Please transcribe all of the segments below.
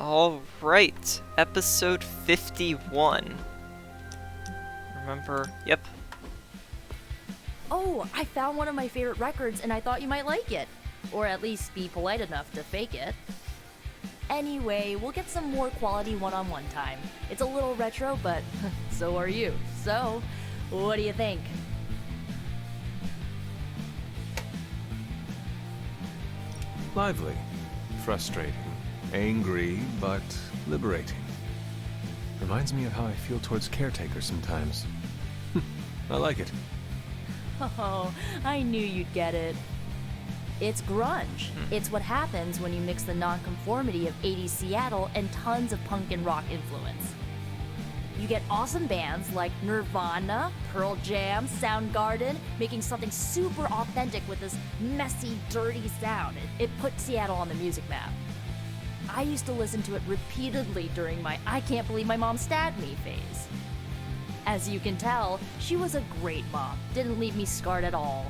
Alright, episode 51. Remember? Yep. Oh, I found one of my favorite records and I thought you might like it. Or at least be polite enough to fake it. Anyway, we'll get some more quality one-on-one time. It's a little retro, but so are you. So, what do you think? Lively, frustrating, angry, but liberating. Reminds me of how I feel towards caretakers sometimes. I like it. Oh, I knew you'd get it. It's grunge. It's what happens when you mix the nonconformity of 80s Seattle and tons of punk and rock influence. You get awesome bands like Nirvana, Pearl Jam, Soundgarden, making something super authentic with this messy, dirty sound. It put Seattle on the music map. I used to listen to it repeatedly during my I can't believe my mom stabbed me phase. As you can tell, she was a great mom, didn't leave me scarred at all.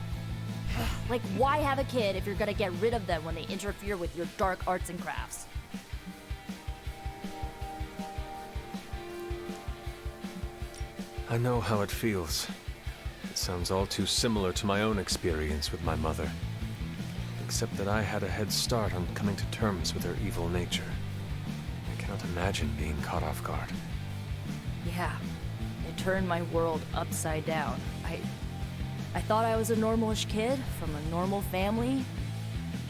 Like, why have a kid if you're gonna get rid of them when they interfere with your dark arts and crafts? I know how it feels. It sounds all too similar to my own experience with my mother. Except that I had a head start on coming to terms with her evil nature. I cannot imagine being caught off guard. Yeah, it turned my world upside down. I thought I was a normalish kid from a normal family.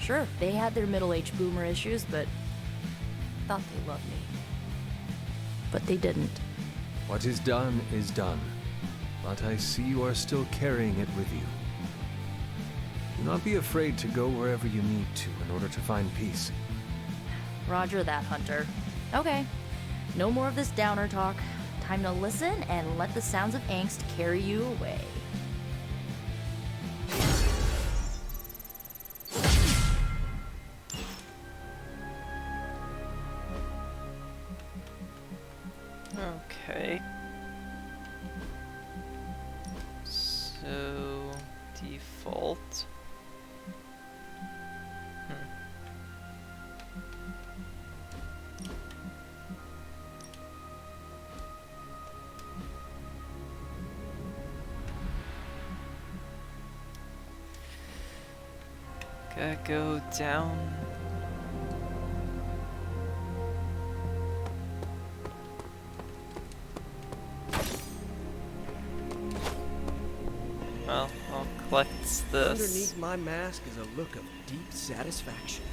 Sure, they had their middle-aged boomer issues, but I thought they loved me. But they didn't. What is done is done. But I see you are still carrying it with you. Do not be afraid to go wherever you need to in order to find peace. Roger that, Hunter. Okay, no more of this downer talk. Time to listen and let the sounds of angst carry you away. Okay. So, default. Gotta go down. Well, I'll collect this. Underneath my mask is a look of deep satisfaction.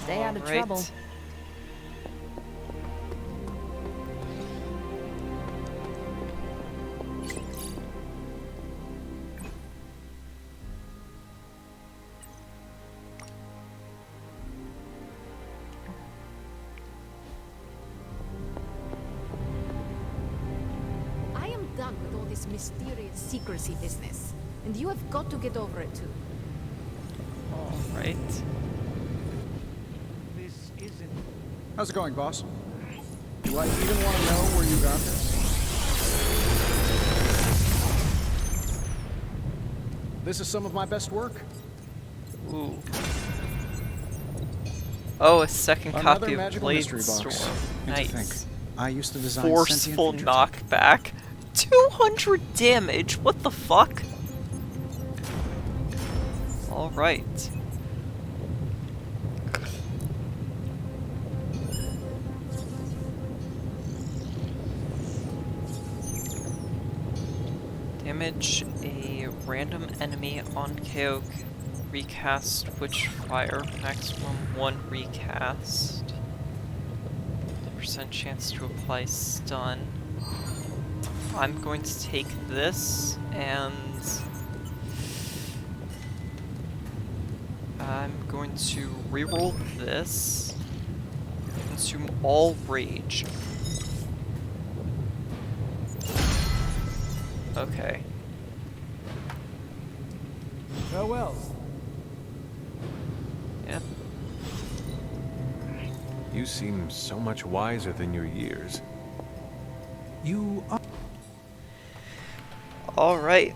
Stay out of trouble. Done with all this mysterious secrecy business, and you have got to get over it too. Alright. This isn't... How's it going, boss? Do I even want to know where you got this? This is some of my best work. Ooh. Oh, a second Another copy of magical Blade mystery box. Storm. And to Nice. think, I used to design Forceful sentient features. knockback. 200 damage. What the fuck? Alright. Damage a random enemy on KO. Recast Witch Fire. Maximum 1 recast. Percent chance to apply stun. I'm going to take this and I'm going to reroll this. Consume all rage. Okay. Farewell. Yep. You seem so much wiser than your years. You are... Alright.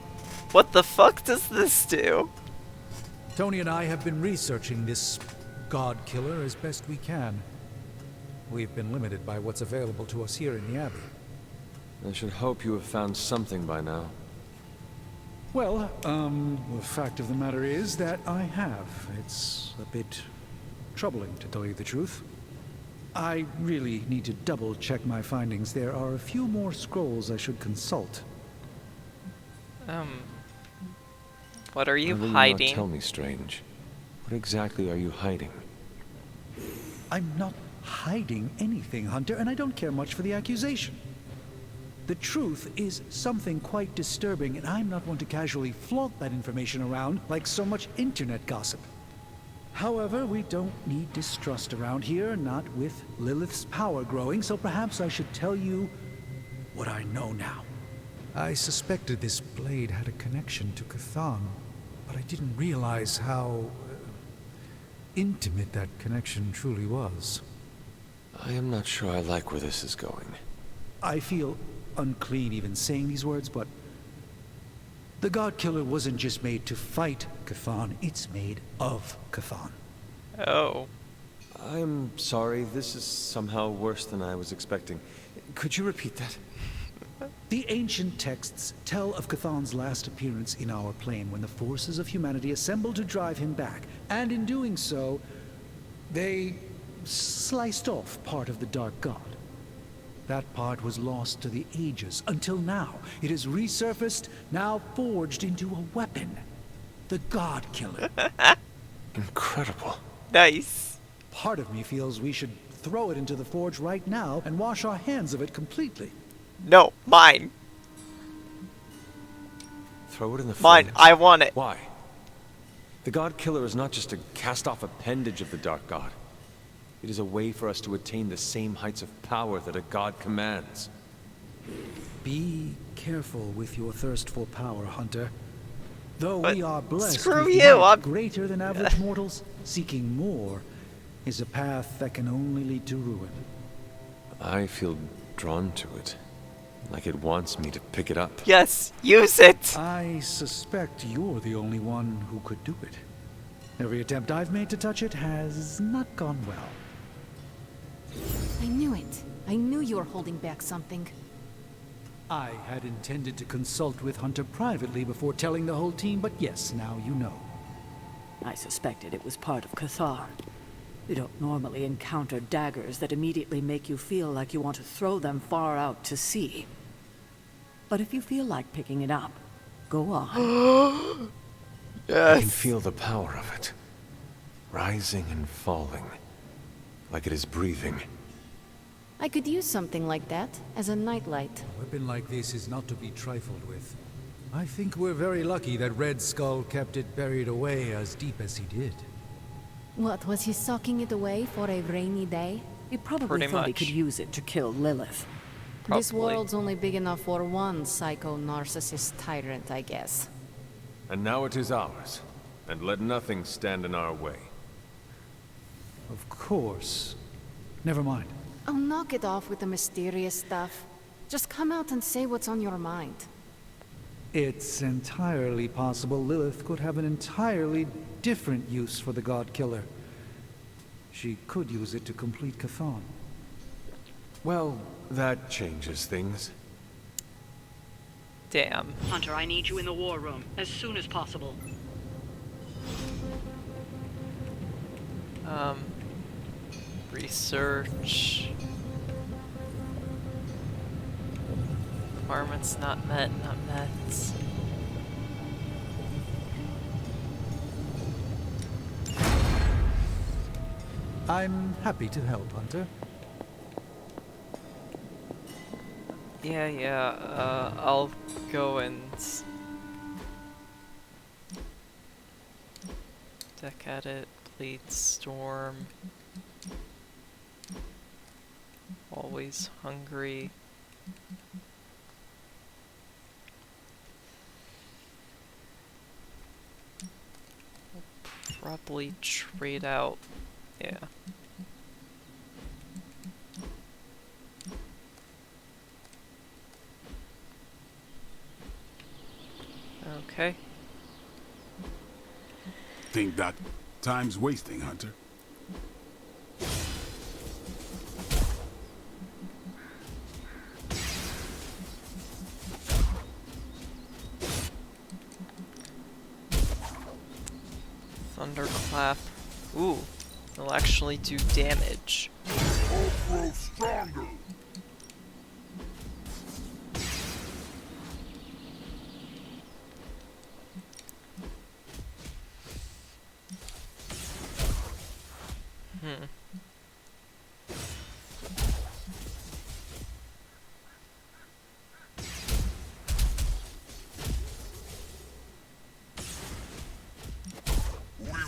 What the fuck does this do? Tony and I have been researching this god killer as best we can. We've been limited by what's available to us here in the Abbey. I should hope you have found something by now. Well, the fact of the matter is that I have. It's a bit troubling, to tell you the truth. I really need to double-check my findings. There are a few more scrolls I should consult. What are you Why will hiding? not tell me, Strange. What exactly are you hiding? I'm not hiding anything, Hunter, and I don't care much for the accusation. The truth is something quite disturbing, and I'm not one to casually flaunt that information around like so much internet gossip. However, we don't need distrust around here, not with Lilith's power growing, so perhaps I should tell you what I know now. I suspected this blade had a connection to Cthon, but I didn't realize how intimate that connection truly was. I am not sure I like where this is going. I feel unclean even saying these words, but the God Killer wasn't just made to fight Cthon, it's made of Cthon. Oh. I'm sorry, this is somehow worse than I was expecting. Could you repeat that? The ancient texts tell of Cthon's last appearance in our plane when the forces of humanity assembled to drive him back, and in doing so, they sliced off part of the Dark God. That part was lost to the ages, until now. It has resurfaced, now forged into a weapon. The God Killer. Incredible. Nice. Part of me feels we should throw it into the forge right now and wash our hands of it completely. No, mine. Throw it in the Mine. flames. I want it. Why? The God Killer is not just a cast-off appendage of the Dark God. It is a way for us to attain the same heights of power that a god commands. Be careful with your thirst for power, Hunter. Though But we are blessed screw with you, might I'm- greater than average mortals, seeking more is a path that can only lead to ruin. I feel drawn to it. Like it wants me to pick it up. Yes, use it. I suspect you're the only one who could do it. Every attempt I've made to touch it has not gone well. I knew it. I knew you were holding back something. I had intended to consult with Hunter privately before telling the whole team, but yes, now you know. I suspected it was part of Cathar. You don't normally encounter daggers that immediately make you feel like you want to throw them far out to sea. But if you feel like picking it up, go on. I Yes. can feel the power of it. Rising and falling. Like it is breathing. I could use something like that as a nightlight. A weapon like this is not to be trifled with. I think we're very lucky that Red Skull kept it buried away as deep as he did. What, was he socking it away for a rainy day? He probably Pretty thought he much. could use it to kill Lilith. This Probably. world's only big enough for one psycho-narcissist tyrant, I guess. And now it is ours. And let nothing stand in our way. Of course. Never mind. Oh, knock it off with the mysterious stuff. Just come out and say what's on your mind. It's entirely possible Lilith could have an entirely different use for the God Killer. She could use it to complete Cthon. Well, that changes things. Damn. Hunter, I need you in the war room as soon as possible. Research. Requirements not met, not met. I'm happy to help, Hunter. Yeah, I'll go and deck at it, bleed storm. Always hungry. Probably trade out, yeah. Okay. think that time's wasting, Hunter? Thunderclap. Ooh, it'll actually do damage. Grow stronger.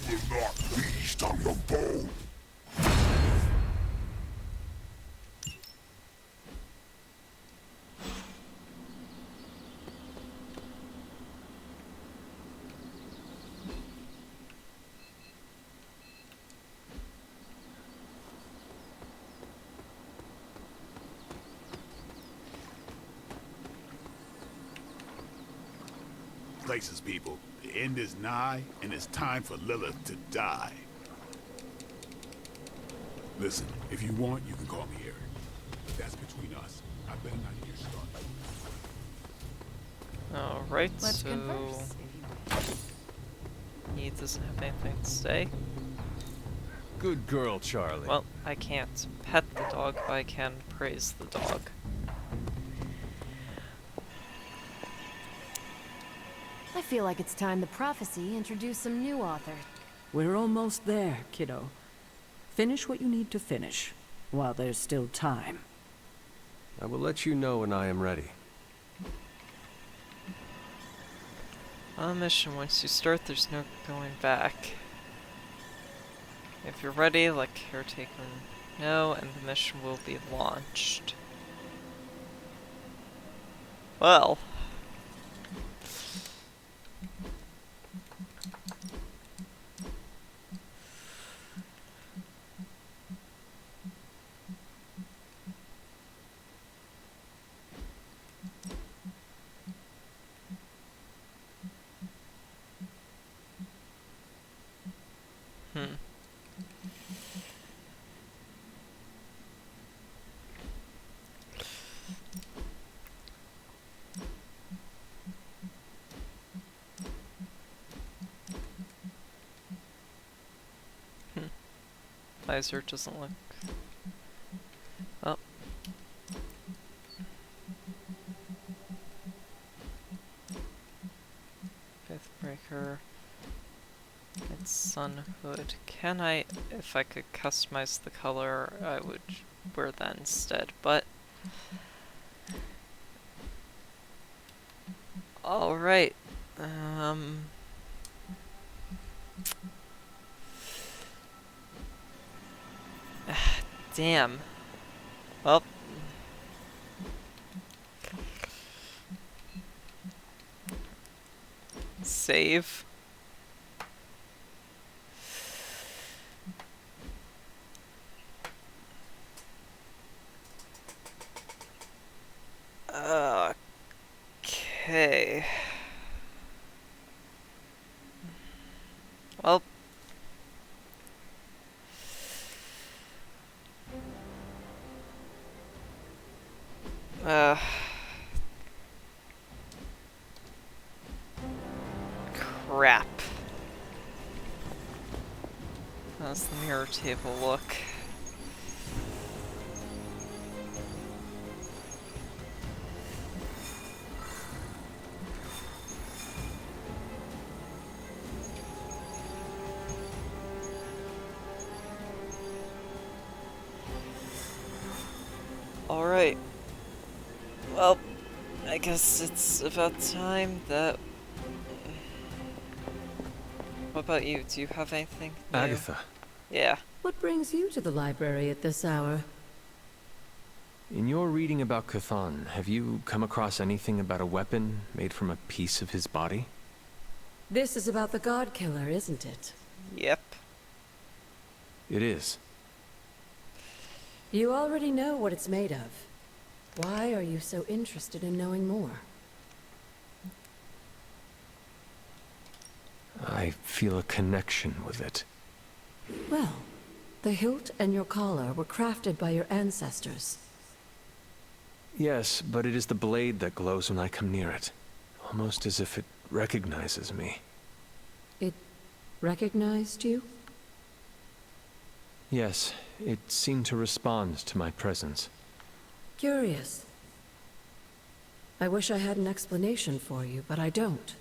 We will not feast on the bone. Places, people. The end is nigh, and it's time for Lilith to die. Listen, if you want, you can call me Eric. But that's between us. I better not hear start. Alright, Let's so converse. he doesn't have anything to say. Good girl, Charlie. Well, I can't pet the dog, but I can praise the dog. I feel like it's time the prophecy introduced some new author. We're almost there, kiddo. Finish what you need to finish, while there's still time. I will let you know when I am ready. On a mission, once you start, there's no going back. If you're ready, let Caretaker know, and the mission will be launched. Well. Visor doesn't look... Oh. Faithbreaker. It's Sun Hood. Can I, if I could customize the color, I would wear that instead, but... Alright. Damn. Well. Save. Okay. Well. Crap. How's the mirror table look? Alright. Well, I guess it's about time that... What about you? Do you have anything new? Agatha. Yeah. What brings you to the library at this hour? In your reading about Chthon, have you come across anything about a weapon made from a piece of his body? This is about the God Killer, isn't it? Yep. It is. You already know what it's made of. Why are you so interested in knowing more? I feel a connection with it. Well, the hilt and your collar were crafted by your ancestors. Yes, but it is the blade that glows when I come near it. Almost as if it recognizes me. It recognized you? Yes, it seemed to respond to my presence. Curious. I wish I had an explanation for you, but I don't.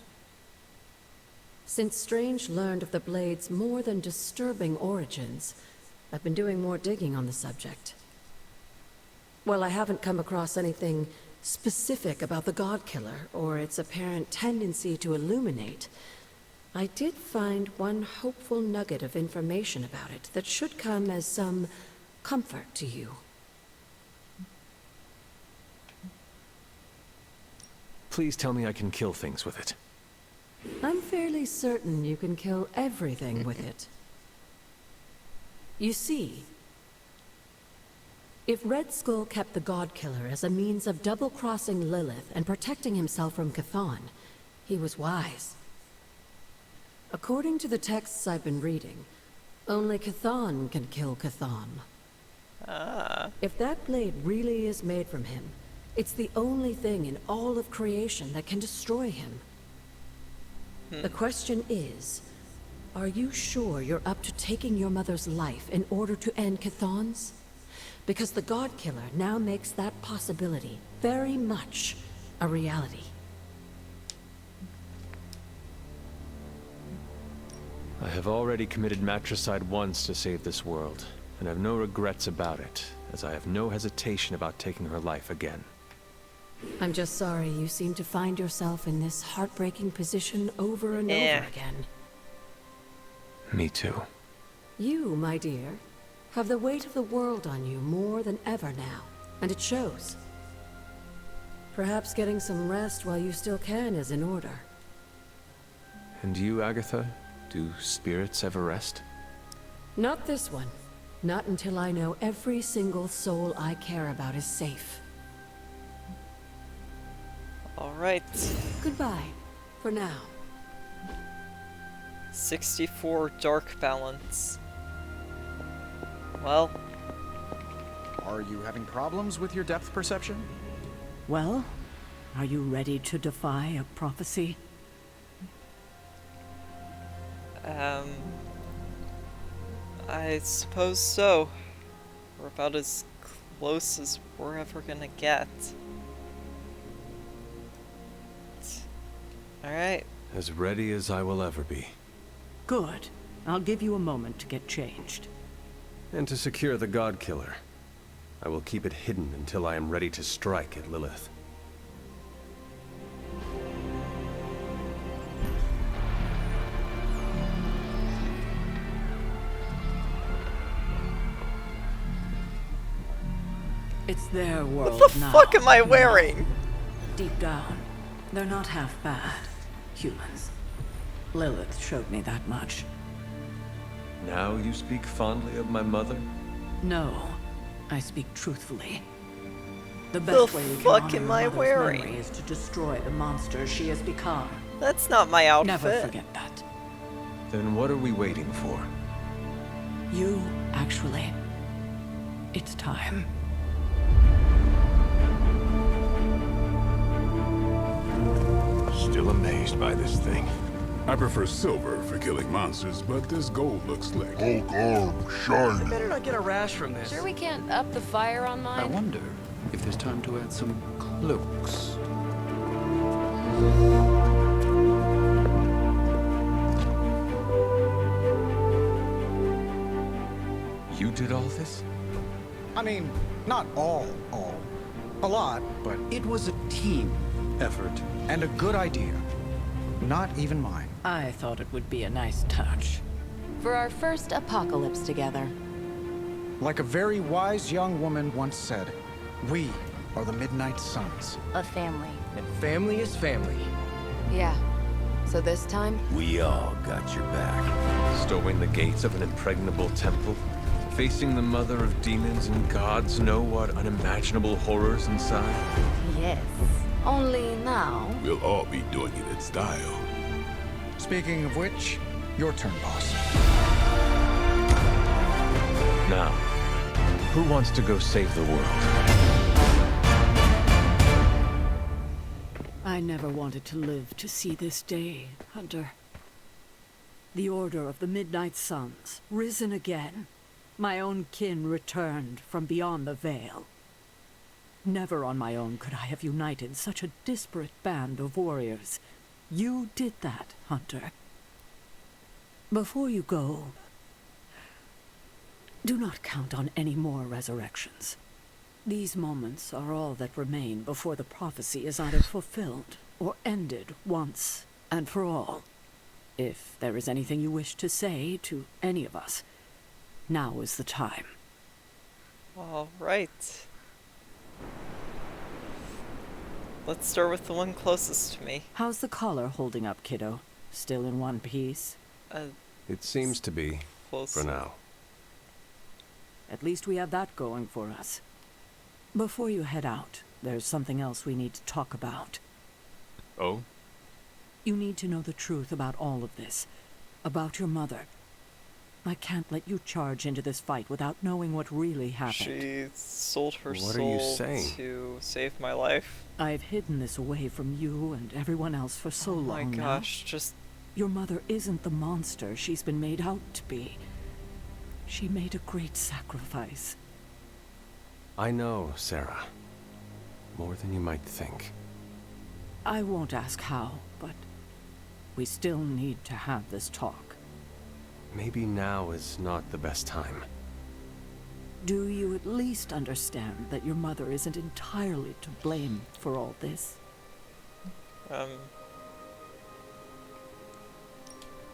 Since Strange learned of the blade's more than disturbing origins, I've been doing more digging on the subject. Well, I haven't come across anything specific about the God-Killer or its apparent tendency to illuminate. I did find one hopeful nugget of information about it that should come as some comfort to you. Please tell me I can kill things with it. I'm fairly certain you can kill everything with it. You see, if Red Skull kept the God-Killer as a means of double-crossing Lilith and protecting himself from Chthon, he was wise. According to the texts I've been reading, only Chthon can kill Chthon. If that blade really is made from him, it's the only thing in all of creation that can destroy him. The question is, are you sure you're up to taking your mother's life in order to end Chthon's? Because the God-Killer now makes that possibility very much a reality. I have already committed matricide once to save this world, and have no regrets about it, as I have no hesitation about taking her life again. I'm just sorry you seem to find yourself in this heartbreaking position over and over again. Me too. You, my dear, have the weight of the world on you more than ever now, and it shows. Perhaps getting some rest while you still can is in order. And you, Agatha? Do spirits ever rest? Not this one. Not until I know every single soul I care about is safe. Alright. Goodbye, for now. 64 dark balance. Well. Are you having problems with your depth perception? Well, are you ready to defy a prophecy? I suppose so. We're about as close as we're ever gonna get. Alright. As ready as I will ever be. Good. I'll give you a moment to get changed. And to secure the God-Killer, I will keep it hidden until I am ready to strike at Lilith. It's their world What the now. fuck am I wearing? Deep down, they're not half bad. Humans. Lilith showed me that much. Now you speak fondly of my mother? No, I speak truthfully. The best way we can fuck honor am your I mother's wearing? memory is to destroy the monster she has become. That's not my outfit. Never forget that. Then what are we waiting for? You, actually. It's time. Still amazed by this thing. I prefer silver for killing monsters, but this gold looks slick. Hulk arm, shiny. I better not get a rash from this. Sure we can't up the fire on mine? I wonder if there's time to add some cloaks. You did all this? I mean, not all. A lot, but it was a team effort and a good idea. Not even mine. I thought it would be a nice touch. For our first apocalypse together. Like a very wise young woman once said, we are the Midnight Suns. A family. And family is family. Yeah. So this time? We all got your back. Storming the gates of an impregnable temple? Facing the mother of demons and gods know what unimaginable horrors inside? Yes. Only now. We'll all be doing it in style. Speaking of which, your turn, boss. Now, who wants to go save the world? I never wanted to live to see this day, Hunter. The Order of the Midnight Suns, risen again. My own kin returned from beyond the Veil. Never on my own could I have united such a disparate band of warriors. You did that, Hunter. Before you go, do not count on any more resurrections. These moments are all that remain before the prophecy is either fulfilled or ended once and for all. If there is anything you wish to say to any of us, now is the time. All right. Let's start with the one closest to me. How's the collar holding up, kiddo? Still in one piece? It seems to be, for now. At least we have that going for us. Before you head out, there's something else we need to talk about. Oh? You need to know the truth about all of this. About your mother. I can't let you charge into this fight without knowing what really happened. She sold her What soul are you saying? to save my life. I've hidden this away from you and everyone else for so long now. Oh my gosh, just... Your mother isn't the monster she's been made out to be. She made a great sacrifice. I know, Sarah. More than you might think. I won't ask how, but we still need to have this talk. Maybe now is not the best time. Do you at least understand that your mother isn't entirely to blame for all this?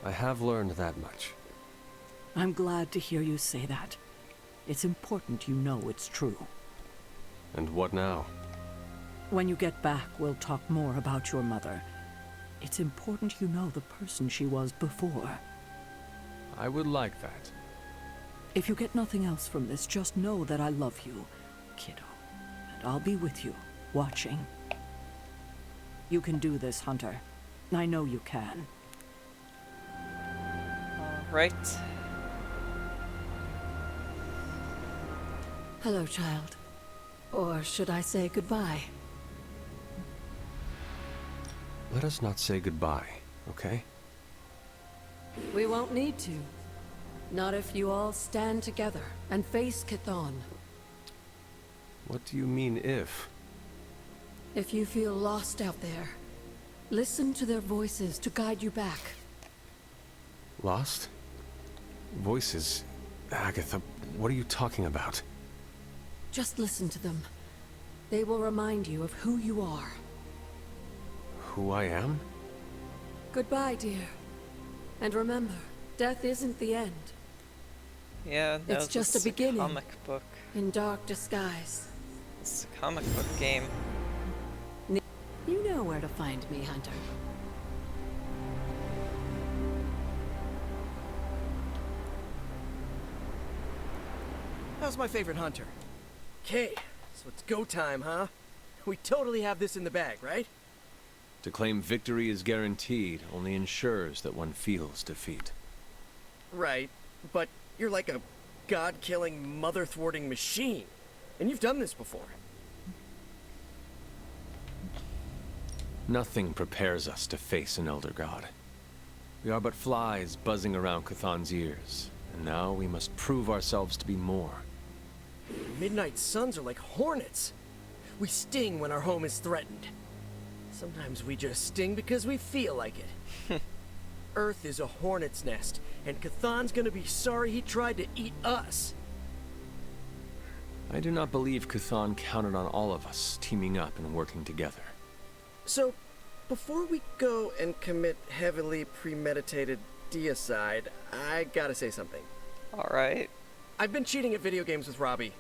I have learned that much. I'm glad to hear you say that. It's important you know it's true. And what now? When you get back, we'll talk more about your mother. It's important you know the person she was before. I would like that. If you get nothing else from this, just know that I love you, kiddo. And I'll be with you, watching. You can do this, Hunter. I know you can. Right. Hello, child. Or should I say goodbye? Let us not say goodbye, okay? We won't need to. Not if you all stand together and face Chthon. What do you mean, if? If you feel lost out there, listen to their voices to guide you back. Lost? Voices? Agatha, what are you talking about? Just listen to them. They will remind you of who you are. Who I am? Goodbye, dear. And remember, death isn't the end. Yeah, no, it's just a this is beginning. Comic book. In dark disguise. It's a comic book game. You know where to find me, Hunter. How's my favorite hunter? Okay, so it's go time, huh? We totally have this in the bag, right? To claim victory is guaranteed only ensures that one feels defeat. Right, but you're like a god-killing, mother-thwarting machine. And you've done this before. Nothing prepares us to face an Elder God. We are but flies buzzing around Chthon's ears, and now we must prove ourselves to be more. Midnight Suns are like hornets. We sting when our home is threatened. Sometimes we just sting because we feel like it. Earth is a hornet's nest, and Chthon's gonna be sorry he tried to eat us. I do not believe Chthon counted on all of us teaming up and working together. So, before we go and commit heavily premeditated deicide, I gotta say something. Alright. I've been cheating at video games with Robbie.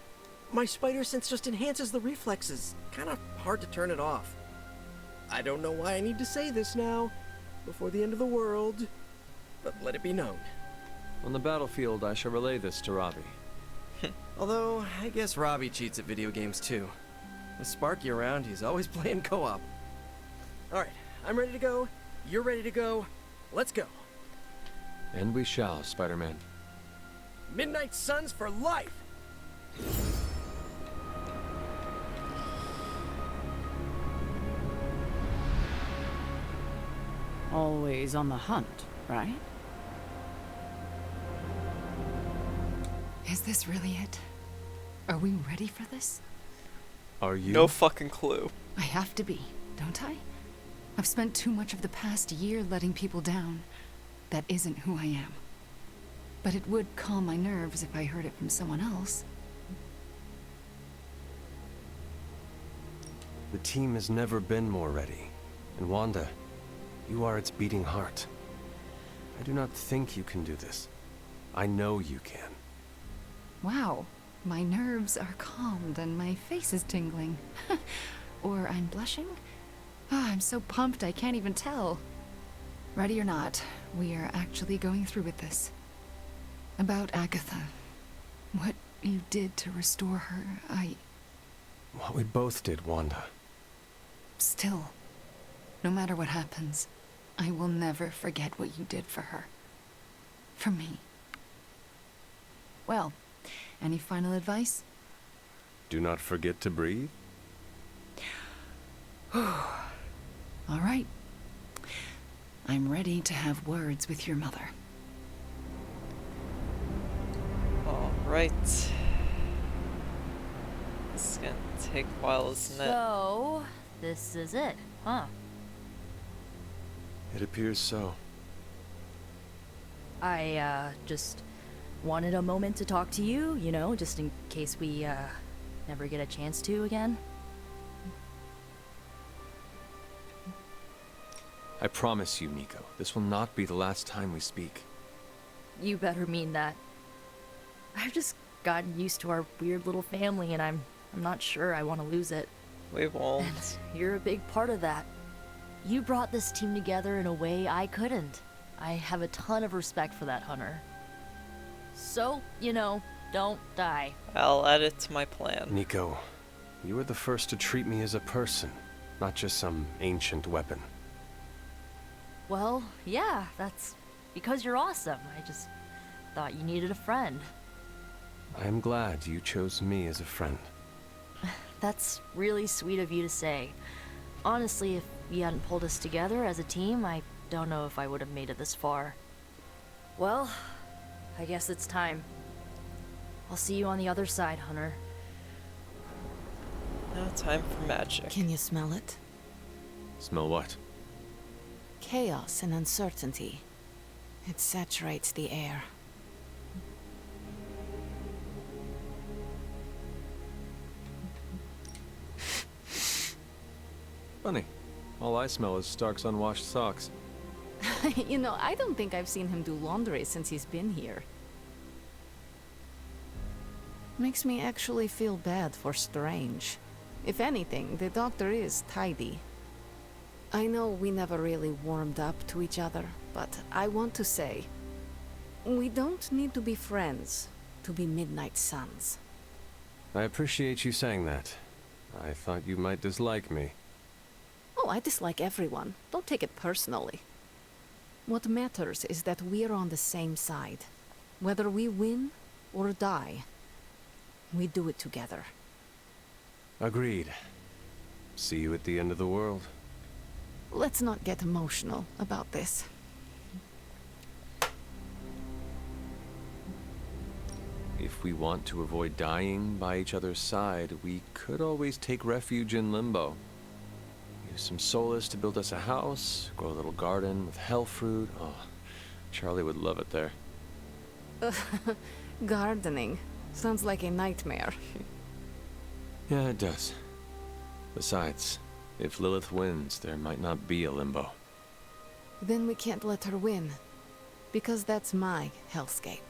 My spider sense just enhances the reflexes. Kinda hard to turn it off. I don't know why I need to say this now, before the end of the world, but let it be known. On the battlefield, I shall relay this to Robbie. Although, I guess Robbie cheats at video games too. With Sparky around, he's always playing co-op. Alright, I'm ready to go, you're ready to go, Let's go. And we shall, Spider-Man. Midnight Suns for life! Always on the hunt, right? Is this really it? Are we ready for this? Are you? No fucking clue. I have to be, don't I? I've spent too much of the past year letting people down. That isn't who I am. But it would calm my nerves if I heard it from someone else. The team has never been more ready. And Wanda, you are its beating heart. I do not think you can do this. I know you can. Wow, my nerves are calmed and my face is tingling. Or I'm blushing? I'm so pumped I can't even tell. Ready or not, we are actually going through with this. About Agatha. What you did to restore her, What we both did, Wanda. Still, no matter what happens, I will never forget what you did for her. For me. Well, any final advice? Do not forget to breathe. All right. I'm ready to have words with your mother. Alright. This is gonna take a while, isn't it? So, this is it, huh? It appears so. I, just wanted a moment to talk to you, you know, just in case we, never get a chance to again. I promise you, Nico, this will not be the last time we speak. You better mean that. I've just gotten used to our weird little family, and I'm not sure I want to lose it. We won't. And you're a big part of that. You brought this team together in a way I couldn't. I have a ton of respect for that, Hunter. So, you know, don't die. I'll add it to my plan. Nico, you were the first to treat me as a person, not just some ancient weapon. Well, yeah, that's because you're awesome. I just thought you needed a friend. I am glad you chose me as a friend. That's really sweet of you to say. Honestly, if you hadn't pulled us together as a team, I don't know if I would have made it this far. Well, I guess it's time. I'll see you on the other side, Hunter. Now time for magic. Can you smell it? Smell what? Chaos and uncertainty. It saturates the air. Funny. All I smell is Stark's unwashed socks. You know, I don't think I've seen him do laundry since he's been here. Makes me actually feel bad for Strange. If anything, the doctor is tidy. I know we never really warmed up to each other, but I want to say, we don't need to be friends to be Midnight Suns. I appreciate you saying that. I thought you might dislike me. Oh, I dislike everyone. Don't take it personally. What matters is that we're on the same side. Whether we win or die, we do it together. Agreed. See you at the end of the world. Let's not get emotional about this. If we want to avoid dying by each other's side, we could always take refuge in Limbo. Use some solace to build us a house, grow a little garden with hell fruit. Oh, Charlie would love it there. Gardening. Sounds like a nightmare. Yeah, it does. Besides, if Lilith wins, there might not be a Limbo. Then we can't let her win. Because that's my hellscape.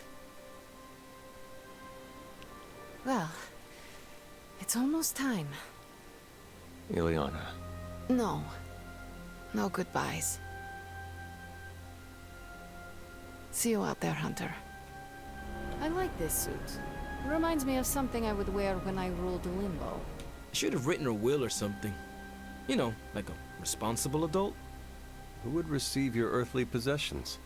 Well, it's almost time. Ileana. No. No goodbyes. See you out there, Hunter. I like this suit. Reminds me of something I would wear when I ruled Limbo. I should have written a will or something. You know, like a responsible adult. Who would receive your earthly possessions?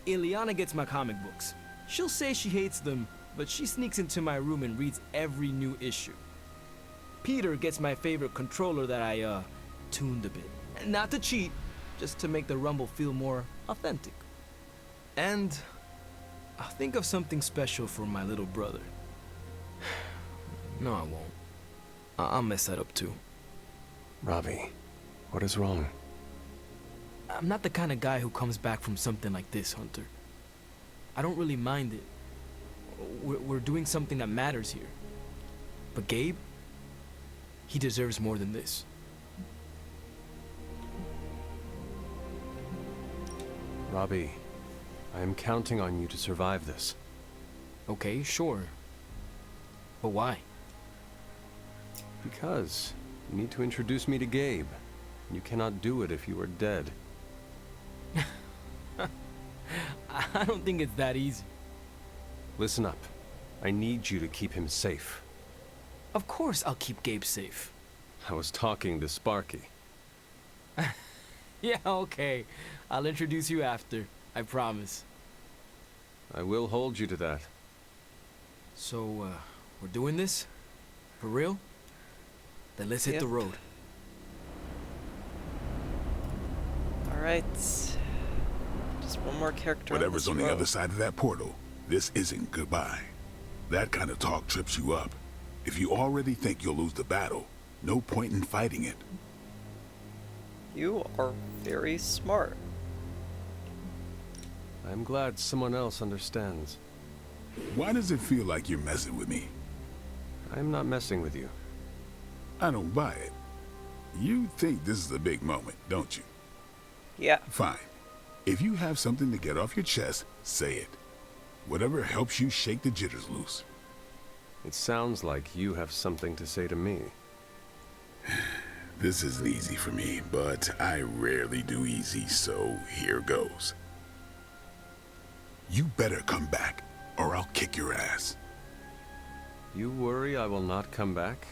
Ileana gets my comic books. She'll say she hates them, but she sneaks into my room and reads every new issue. Peter gets my favorite controller that I, tuned a bit. Not to cheat, just to make the rumble feel more authentic. And I'll think of something special for my little brother. No, I won't. I'll mess that up too. Robbie, what is wrong? I'm not the kind of guy who comes back from something like this, Hunter. I don't really mind it. We're doing something that matters here. But Gabe, he deserves more than this. Robbie, I am counting on you to survive this. Okay, sure. But why? Because you need to introduce me to Gabe. You cannot do it if you are dead. I don't think it's that easy. Listen up. I need you to keep him safe. Of course I'll keep Gabe safe. I was talking to Sparky. Yeah, okay. I'll introduce you after. I promise. I will hold you to that. So, we're doing this? For real? Then let's hit the road. Alright. Just one more character. Whatever's on the other side of that portal, this isn't goodbye. That kind of talk trips you up. If you already think you'll lose the battle, no point in fighting it. You are very smart. I'm glad someone else understands. Why does it feel like you're messing with me? I'm not messing with you. I don't buy it. You think this is a big moment, don't you? Yeah. Fine. If you have something to get off your chest, say it. Whatever helps you shake the jitters loose. It sounds like you have something to say to me. This isn't easy for me, but I rarely do easy, so here goes. You better come back, or I'll kick your ass. You worry I will not come back?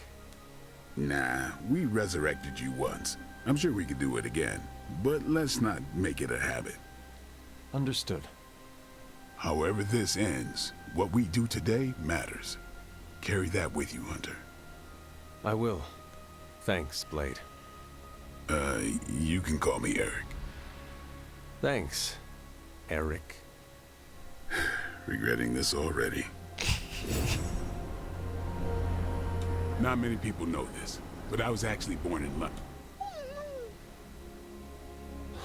Nah, we resurrected you once. I'm sure we could do it again, but let's not make it a habit. Understood. However this ends, what we do today matters. Carry that with you, Hunter. I will. Thanks, Blade. You can call me Eric. Thanks, Eric. Regretting this already. Not many people know this, but I was actually born in London.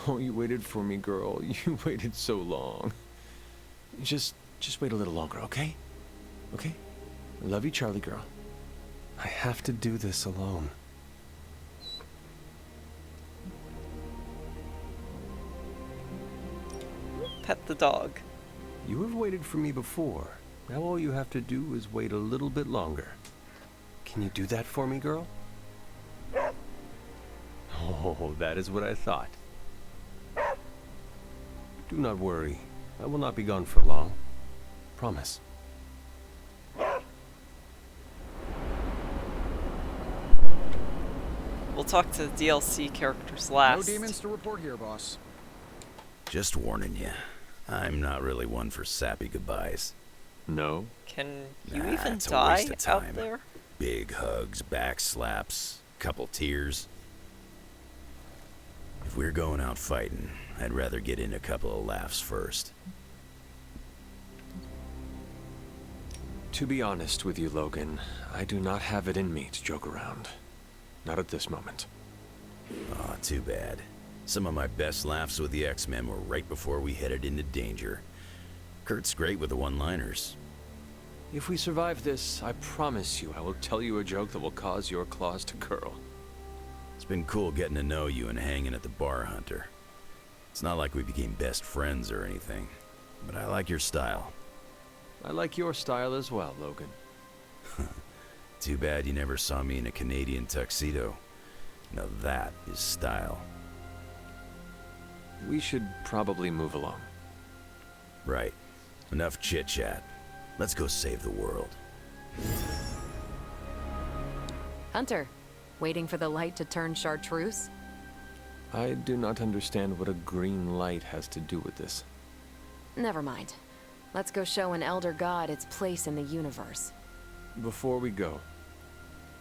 Oh, you waited for me, girl. You waited so long. Just wait a little longer, okay? Okay? I love you, Charlie girl. I have to do this alone. Pet the dog. You have waited for me before. Now all you have to do is wait a little bit longer. Can you do that for me, girl? Oh, that is what I thought. Do not worry. I will not be gone for long. Promise. We'll talk to the DLC characters last. No demons to report here, boss. Just warning you, I'm not really one for sappy goodbyes. No? Can you Nah, even it's a die waste of time. out there? Big hugs, back slaps, couple tears. If we're going out fighting, I'd rather get in a couple of laughs first. To be honest with you, Logan, I do not have it in me to joke around. Not at this moment. Aw, too bad. Some of my best laughs with the X-Men were right before we headed into danger. Kurt's great with the one-liners. If we survive this, I promise you I will tell you a joke that will cause your claws to curl. It's been cool getting to know you and hanging at the bar, Hunter. It's not like we became best friends or anything, but I like your style. I like your style as well, Logan. Too bad you never saw me in a Canadian tuxedo. Now that is style. We should probably move along. Right. Enough chit-chat. Let's go save the world. Hunter, waiting for the light to turn chartreuse? I do not understand what a green light has to do with this. Never mind. Let's go show an elder god its place in the universe. Before we go,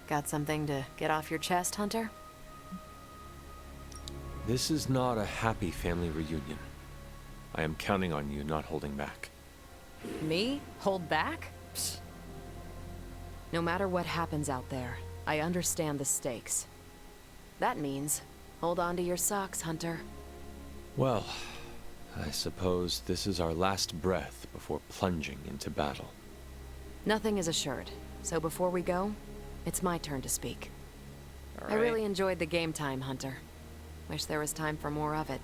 Got something to get off your chest, Hunter? this is not a happy family reunion. I am counting on you not holding back. Me? Hold back? Psst. No matter what happens out there, I understand the stakes. That means, hold on to your socks, Hunter. Well, I suppose this is our last breath before plunging into battle. Nothing is assured, so before we go, it's my turn to speak. I really enjoyed the game time, Hunter. Wish there was time for more of it.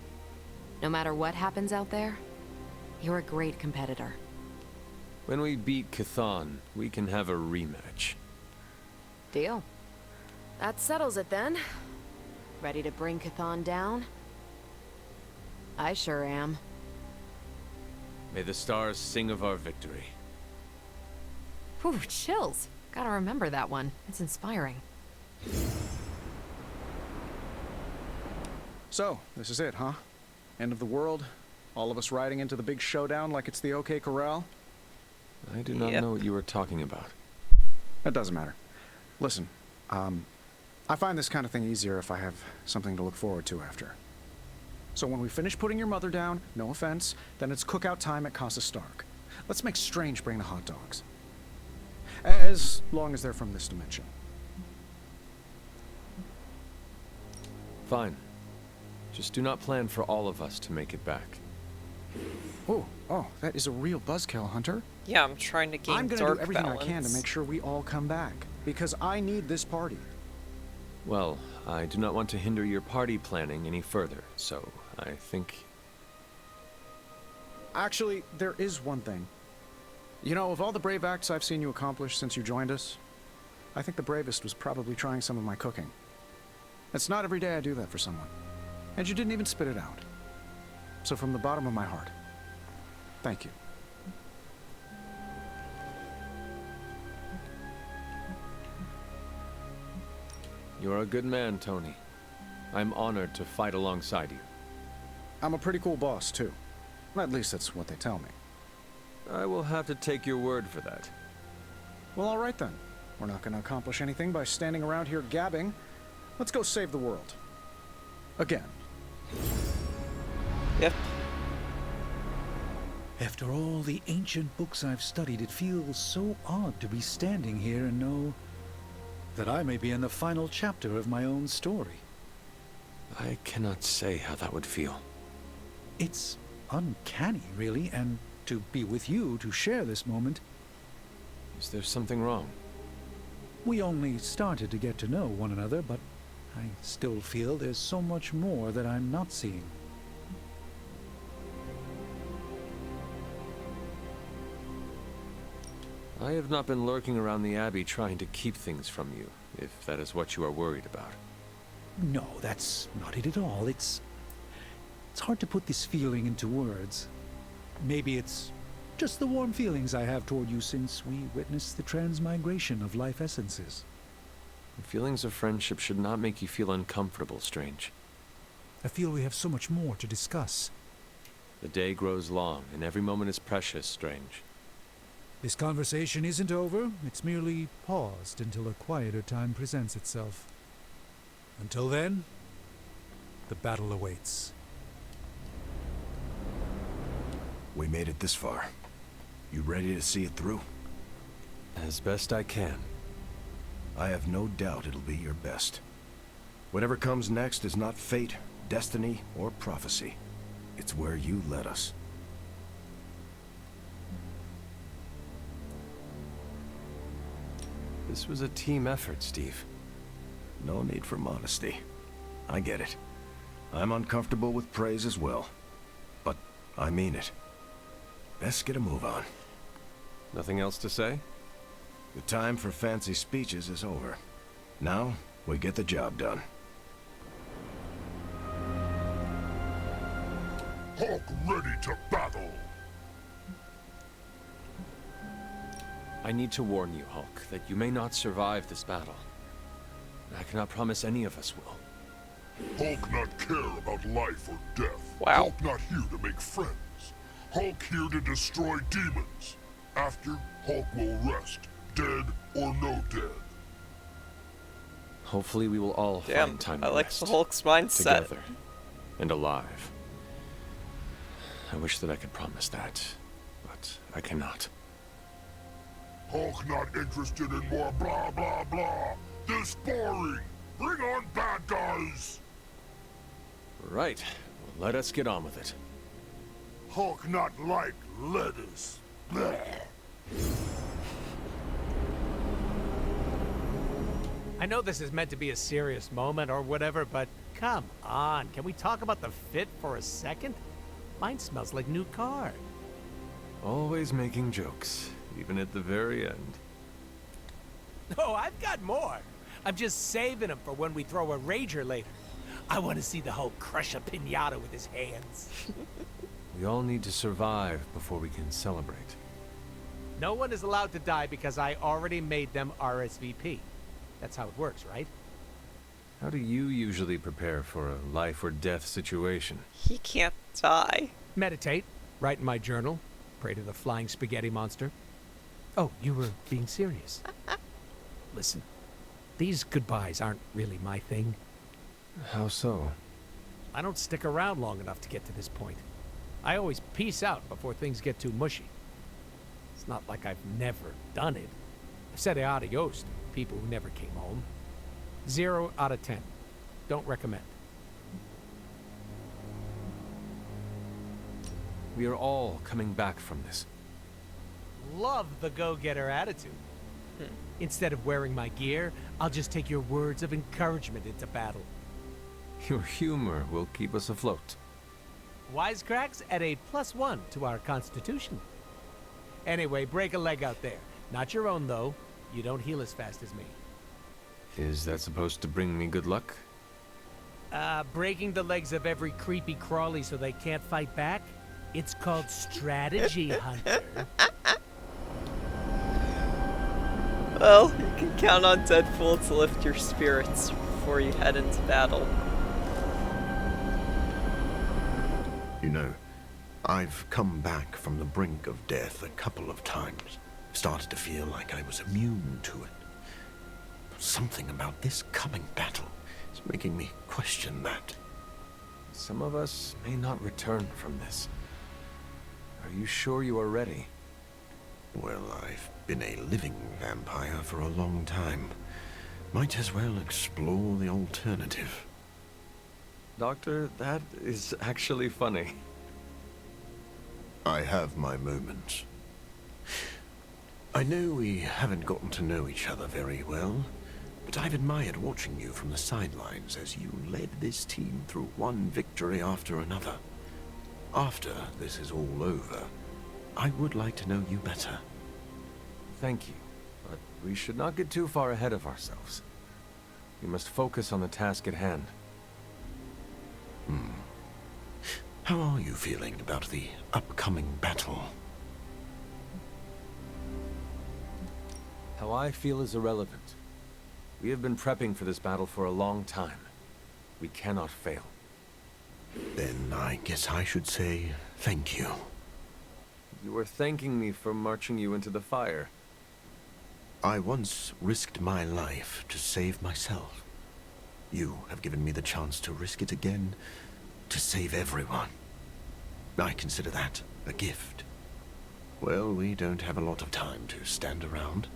No matter what happens out there, you're a great competitor. When we beat Chthon, we can have a rematch. Deal. That settles it then. Ready to bring Chthon down? I sure am. May the stars sing of our victory. Whew, chills. Gotta remember that one. It's inspiring. So, this is it, huh? End of the world? All of us riding into the big showdown like it's the OK Corral? I do not know what you were talking about. That doesn't matter. Listen, I find this kind of thing easier if I have something to look forward to after. So when we finish putting your mother down, no offense, then it's cookout time at Casa Stark. Let's make Strange bring the hot dogs. As long as they're from this dimension. Fine. Just do not plan for all of us to make it back. Oh, that is a real buzzkill, Hunter. Yeah, I'm trying to gain I'm gonna dark do everything balance. I can to make sure we all come back, because I need this party. Well, I do not want to hinder your party planning any further, so I think... Actually, there is one thing. You know, of all the brave acts I've seen you accomplish since you joined us, I think the bravest was probably trying some of my cooking. It's not every day I do that for someone. And you didn't even spit it out. So from the bottom of my heart, thank you. You're a good man, Tony. I'm honored to fight alongside you. I'm a pretty cool boss, too. At least that's what they tell me. I will have to take your word for that. Well, all right then. We're not going to accomplish anything by standing around here gabbing. Let's go save the world. Again. Yep. After all the ancient books I've studied, it feels so odd to be standing here and know that I may be in the final chapter of my own story. I cannot say how that would feel. It's uncanny, really, and to be with you to share this moment. Is there something wrong? We only started to get to know one another, but I still feel there's so much more that I'm not seeing. I have not been lurking around the Abbey trying to keep things from you, if that is what you are worried about. No, that's not it at all. It's hard to put this feeling into words. Maybe it's just the warm feelings I have toward you since we witnessed the transmigration of life essences. The feelings of friendship should not make you feel uncomfortable, Strange. I feel we have so much more to discuss. The day grows long, and every moment is precious, Strange. This conversation isn't over. It's merely paused until a quieter time presents itself. Until then, the battle awaits. We made it this far. You ready to see it through? As best I can. I have no doubt it'll be your best. Whatever comes next is not fate, destiny, or prophecy. It's where you led us. This was a team effort, Steve. No need for modesty. I get it. I'm uncomfortable with praise as well. But I mean it. Best get a move on. Nothing else to say? The time for fancy speeches is over. Now, we get the job done. Hulk ready to battle! I need to warn you, Hulk, that you may not survive this battle. I cannot promise any of us will. Hulk not care about life or death. Wow. Hulk not here to make friends. Hulk here to destroy demons. After, Hulk will rest, dead or no dead. Hopefully we will all find time to I like rest the Hulk's mindset. together and alive. I wish that I could promise that, but I cannot. Hulk not interested in more blah blah blah. This boring. Bring on bad guys. Right. Well, let us get on with it. Hulk not like lettuce. Bleh. I know this is meant to be a serious moment or whatever, but come on. Can we talk about the fit for a second? Mine smells like new car. Always making jokes, even at the very end. Oh, I've got more. I'm just saving them for when we throw a rager later. I want to see the Hulk crush a piñata with his hands. We all need to survive before we can celebrate. No one is allowed to die because I already made them RSVP. That's how it works, right? How do you usually prepare for a life or death situation? He can't die. Meditate, write in my journal, pray to the flying spaghetti monster. Oh, you were being serious. Listen, these goodbyes aren't really my thing. How so? I don't stick around long enough to get to this point. I always peace out before things get too mushy. It's not like I've never done it. I've said adios to people who never came home. 0 out of 10. Don't recommend. We are all coming back from this. Love the go-getter attitude. Instead of wearing my gear, I'll just take your words of encouragement into battle. Your humor will keep us afloat. Wisecracks at a +1 to our constitution. Anyway, break a leg out there. Not your own, though. You don't heal as fast as me. Is that supposed to bring me good luck? Breaking the legs of every creepy crawly so they can't fight back? It's called strategy, Hunter. Well, you can count on Deadpool to lift your spirits before you head into battle. You know, I've come back from the brink of death a couple of times. Started to feel like I was immune to it. Something about this coming battle is making me question that. Some of us may not return from this. Are you sure you are ready? Well, I've been a living vampire for a long time. Might as well explore the alternative. Doctor, that is actually funny. I have my moments. I know we haven't gotten to know each other very well, but I've admired watching you from the sidelines as you led this team through one victory after another. After this is all over, I would like to know you better. Thank you, but we should not get too far ahead of ourselves. We must focus on the task at hand. How are you feeling about the upcoming battle? How I feel is irrelevant. We have been prepping for this battle for a long time. We cannot fail. Then I guess I should say thank you. You are thanking me for marching you into the fire. I once risked my life to save myself. You have given me the chance to risk it again, to save everyone. I consider that a gift. Well, we don't have a lot of time to stand around.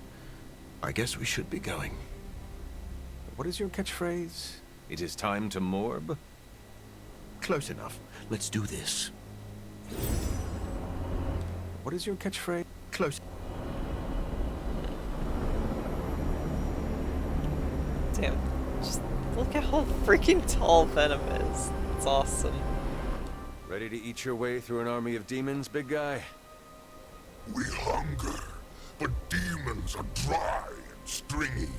I guess we should be going. What is your catchphrase? It is time to morb? Close enough. Let's do this. What is your catchphrase? Close. Damn, just look at how freaking tall Venom is. It's awesome. Ready to eat your way through an army of demons, big guy? We hunger, but demons are dry and stringy,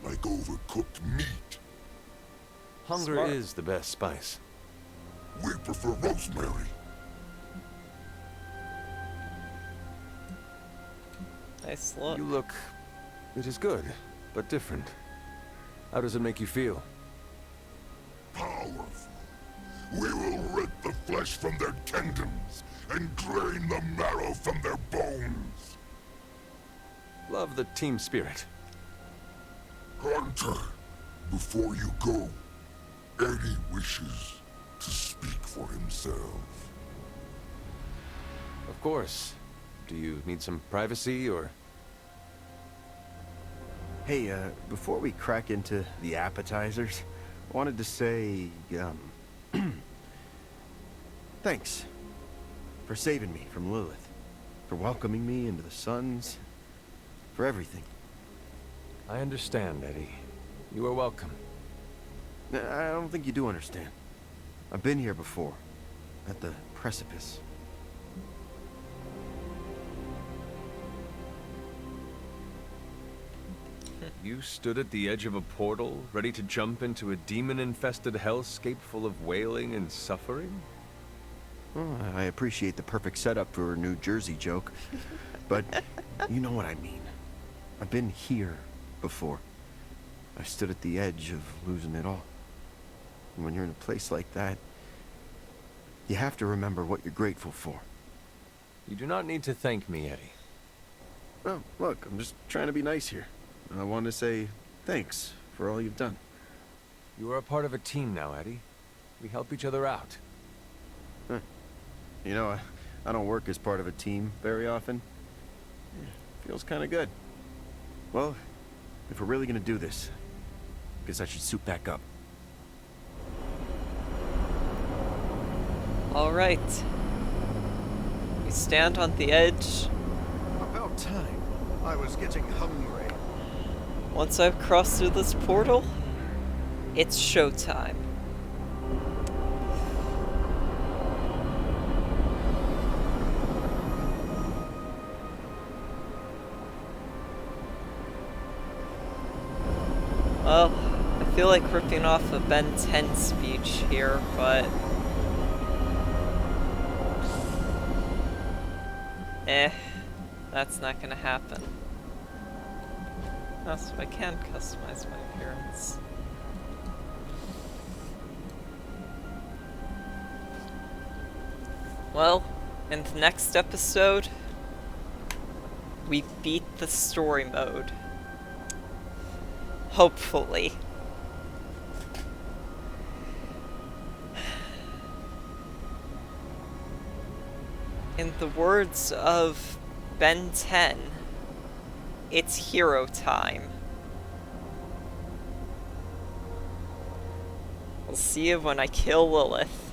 like overcooked meat. Hunger Smart. is the best spice. We prefer rosemary. Nice look. You look... It is good, but different. How does it make you feel? powerful. We will rip the flesh from their tendons and drain the marrow from their bones. Love the team spirit. Hunter, before you go, Eddie wishes to speak for himself. Of course. Do you need some privacy, or...? Hey, before we crack into the appetizers, I wanted to say, thanks for saving me from Lilith, for welcoming me into the Suns, for everything. I understand, Eddie. You are welcome. I don't think you do understand. I've been here before, at the precipice. You stood at the edge of a portal, ready to jump into a demon-infested hellscape full of wailing and suffering? Well, I appreciate the perfect setup for a New Jersey joke, but you know what I mean. I've been here before. I stood at the edge of losing it all. And when you're in a place like that, you have to remember what you're grateful for. You do not need to thank me, Eddie. Oh, look, I'm just trying to be nice here. I want to say thanks for all you've done. You are a part of a team now, Eddie. We help each other out. Huh. You know, I don't work as part of a team very often. Feels kind of good. Well, if we're really gonna do this, I guess I should suit back up. All right. We stand on the edge. About time. I was getting hungry. Once I've crossed through this portal, it's showtime. Well, I feel like ripping off a Ben 10 speech here, but... that's not gonna happen. So I can customize my appearance. Well, in the next episode, we beat the story mode. Hopefully. In the words of Ben 10, it's hero time. I'll see you when I kill Lilith.